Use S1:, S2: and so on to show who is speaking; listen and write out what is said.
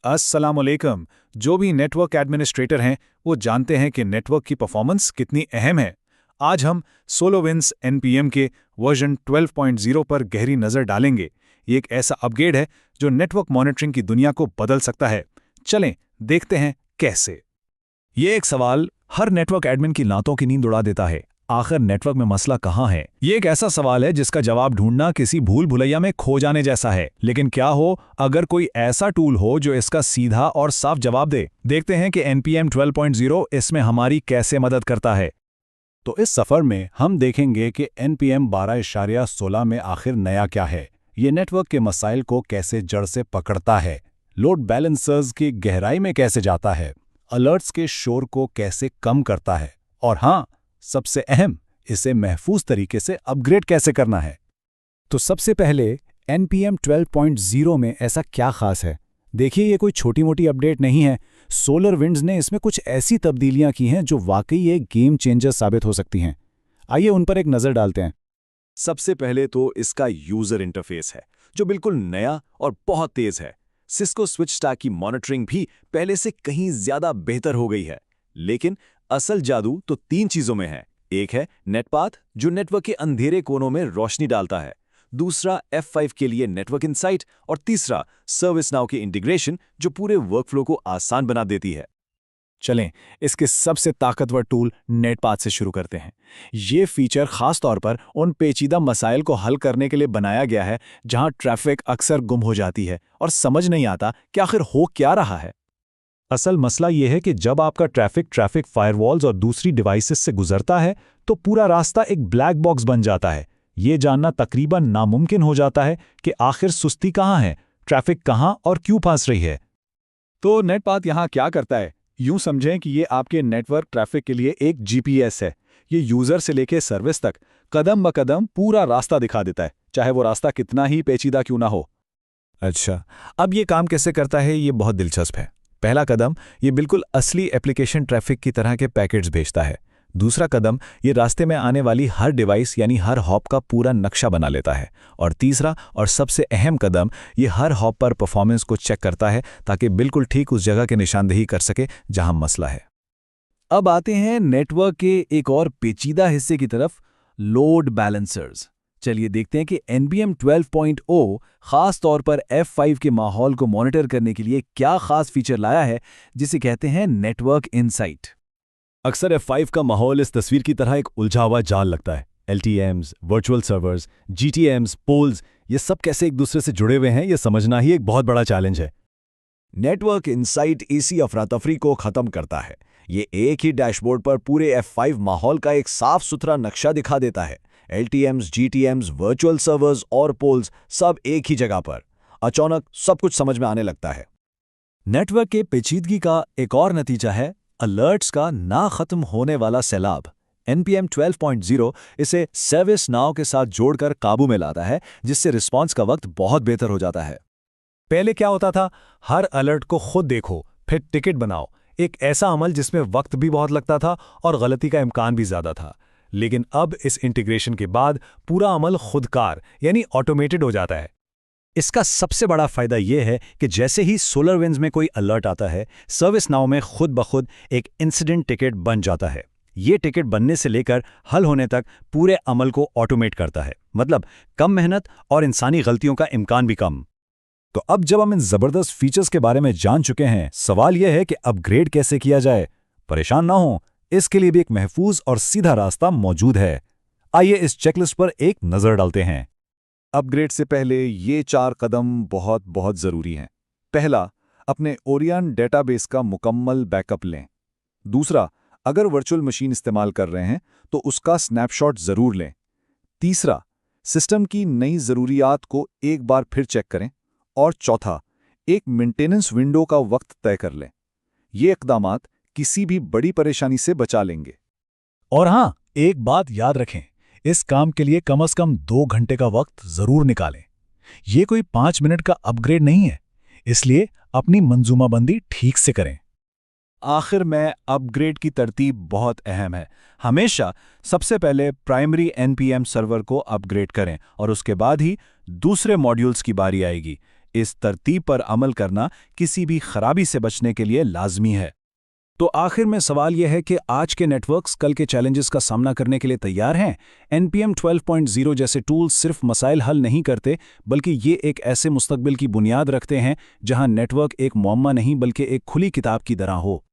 S1: अस्सलामुअलैकुम। जो भी नेटवर्क एडमिनिस्ट्रेटर हैं वो जानते हैं कि नेटवर्क की परफॉर्मेंस कितनी अहम है। आज हम सोलोविंस एनपीएम के वर्जन 12.0 पर गहरी नज़र डालेंगे। ये एक ऐसा अपग्रेड है जो नेटवर्क मॉनिटरिंग की दुनिया को बदल सकता है। चलें देखते हैं कैसे।
S2: ये एक सवाल हर नेटवर्क एडमिन की रातों की नींद उड़ा देता है। आखिर नेटवर्क में मसला कहाँ है? ये एक ऐसा सवाल है जिसका जवाब ढूंढना किसी भूल भुलैया में खो जाने जैसा है। लेकिन क्या हो अगर कोई ऐसा टूल हो जो इसका सीधा और साफ जवाब दे? देखते हैं कि NPM 12.0 इसमें हमारी कैसे मदद करता है।
S1: तो इस सफ़र में हम देखेंगे कि NPM 12.16 में आखिर नया क्या है, ये नेटवर्क के मसाइल को कैसे जड़ से पकड़ता है, लोड बैलेंसर्स की गहराई में कैसे जाता है, अलर्ट्स के शोर को कैसे कम करता है, और हाँ, सबसे अहम, इसे महफूज तरीके से अपग्रेड कैसे करना है।
S2: तो सबसे पहले NPM 12.0 में ऐसा क्या खास है? देखिए, ये कोई छोटी मोटी अपडेट नहीं है। सोलरविंड्स ने इसमें कुछ ऐसी तब्दीलियां की हैं जो वाकई एक गेम चेंजर साबित हो सकती हैं। आइए उन पर एक नज़र डालते हैं।
S3: सबसे पहले तो इसका यूजर इंटरफेस है जो बिल्कुल नया और बहुत तेज है। सिस्को स्विच स्टैक की मॉनिटरिंग भी पहले से कहीं ज्यादा बेहतर हो गई है। लेकिन असल जादू तो 3 चीजों में है। एक है नेटपाथ जो नेटवर्क के अंधेरे कोनों में रोशनी डालता है, दूसरा F5 के लिए नेटवर्क इनसाइट, और तीसरा सर्विसनाउ की इंटीग्रेशन जो पूरे वर्कफ्लो को आसान बना देती है।
S2: चलें इसके सबसे ताकतवर टूल नेटपाथ से शुरू करते हैं। ये फीचर खास तौर पर उन पेचीदा मसाइल को हल करने के लिए बनाया गया है जहां ट्रैफिक अक्सर गुम हो जाती है और समझ नहीं आता कि आखिर हो क्या रहा है।
S1: असल मसला यह है कि जब आपका ट्रैफिक फायरवॉल्स और दूसरी डिवाइसेस से गुजरता है तो पूरा रास्ता एक ब्लैक बॉक्स बन जाता है। ये जानना तकरीबन नामुमकिन हो जाता है कि आखिर सुस्ती कहाँ है, ट्रैफिक कहाँ और क्यों फंस रही है।
S2: तो नेटपाथ यहाँ क्या करता है? यूं समझें कि ये आपके नेटवर्क ट्रैफिक के लिए एक GPS है। ये यूजर से लेकर सर्विस तक कदम ब कदम पूरा रास्ता दिखा देता है, चाहे वो रास्ता कितना ही पेचीदा क्यों ना हो।
S1: अच्छा, अब ये काम कैसे करता है, ये बहुत दिलचस्प है। पहला कदम, ये बिल्कुल असली एप्लीकेशन ट्रैफिक की तरह के पैकेट्स भेजता है। दूसरा कदम, ये रास्ते में आने वाली हर डिवाइस यानी हर हॉप का पूरा नक्शा बना लेता है। और तीसरा और सबसे अहम कदम, ये हर हॉप पर परफॉर्मेंस को चेक करता है ताकि बिल्कुल ठीक उस जगह की निशानदेही कर सके जहां मसला है।
S2: अब आते हैं नेटवर्क के एक और पेचीदा हिस्से की तरफ, लोड बैलेंसर्स। चलिए देखते हैं कि NPM 12.0 खास तौर पर F5 के माहौल को मॉनिटर करने के लिए क्या खास फीचर लाया है जिसे कहते हैं नेटवर्क इनसाइट।
S3: अक्सर F5 का माहौल इस तस्वीर की तरह एक उलझा हुआ जाल लगता है। LTMs, virtual servers, GTMs, polls, ये सब कैसे एक दूसरे से जुड़े हुए हैं, ये समझना ही एक बहुत बड़ा चैलेंज है। नेटवर्क इनसाइट इसी अफरा-तफरी को खत्म करता है। ये एक ही डैशबोर्ड पर पूरे F5 माहौल का एक साफ सुथरा नक्शा दिखा देता है। LTMs, GTMs, वर्चुअल सर्वर्स और पोल्स सब एक ही जगह पर। अचानक सब कुछ समझ में आने लगता है।
S2: नेटवर्क के पेचीदगी का एक और नतीजा है अलर्ट्स का ना खत्म होने वाला सैलाब। NPM 12.0 इसे सर्विस नाउ के साथ जोड़कर काबू में लाता है, जिससे रिस्पांस का वक्त बहुत बेहतर हो जाता है।
S1: पहले क्या होता था, हर अलर्ट को खुद देखो फिर टिकट बनाओ, एक ऐसा अमल जिसमें वक्त भी बहुत लगता था और गलती का इम्कान भी ज़्यादा था। लेकिन अब इस इंटीग्रेशन के बाद पूरा अमल खुदकार यानी ऑटोमेटेड हो जाता है।
S2: इसका सबसे बड़ा फायदा यह है कि जैसे ही सोलरविंड्स में कोई अलर्ट आता है, सर्विस नाउ में खुद ब खुद एक इंसिडेंट टिकट बन जाता है। ये टिकट बनने से लेकर हल होने तक पूरे अमल को ऑटोमेट करता है, मतलब कम मेहनत और इंसानी गलतियों का इम्कान भी कम।
S1: तो अब जब हम इन जबरदस्त फीचर्स के बारे में जान चुके हैं, सवाल यह है कि अपग्रेड कैसे किया जाए। परेशान ना हो, इसके लिए भी एक महफूज और सीधा रास्ता मौजूद है। आइए इस चेकलिस्ट पर एक नजर डालते हैं।
S3: अपग्रेड से पहले ये 4 कदम बहुत बहुत ज़रूरी हैं। पहला, अपने ओरियन डेटाबेस का मुकम्मल बैकअप लें। दूसरा, अगर वर्चुअल मशीन इस्तेमाल कर रहे हैं तो उसका स्नैपशॉट ज़रूर लें। तीसरा, सिस्टम की नई ज़रूरियात को एक बार फिर चेक करें। और चौथा, एक मेंटेनेंस विंडो का वक्त तय कर लें। ये इक़दामात किसी भी बड़ी परेशानी से बचा लेंगे।
S1: और हाँ, एक बात याद रखें, इस काम के लिए कम से कम 2 घंटे का वक्त जरूर निकालें। ये कोई 5 मिनट का अपग्रेड नहीं है, इसलिए अपनी मंजूमाबंदी ठीक से करें।
S2: आखिर में अपग्रेड की तरतीब बहुत अहम है। हमेशा सबसे पहले प्राइमरी NPM सर्वर को अपग्रेड करें और उसके बाद ही दूसरे मॉड्यूल्स की बारी आएगी। इस तरतीब पर अमल करना किसी भी खराबी से बचने के लिए लाजमी है। तो आखिर में सवाल यह है कि आज के नेटवर्क्स कल के चैलेंजेस का सामना करने के लिए तैयार हैं? NPM 12.0 जैसे टूल्स सिर्फ मसाइल हल नहीं करते, बल्कि ये एक ऐसे मुस्तकबिल की बुनियाद रखते हैं जहां नेटवर्क एक मुअम्मा नहीं बल्कि एक खुली किताब की तरह हो।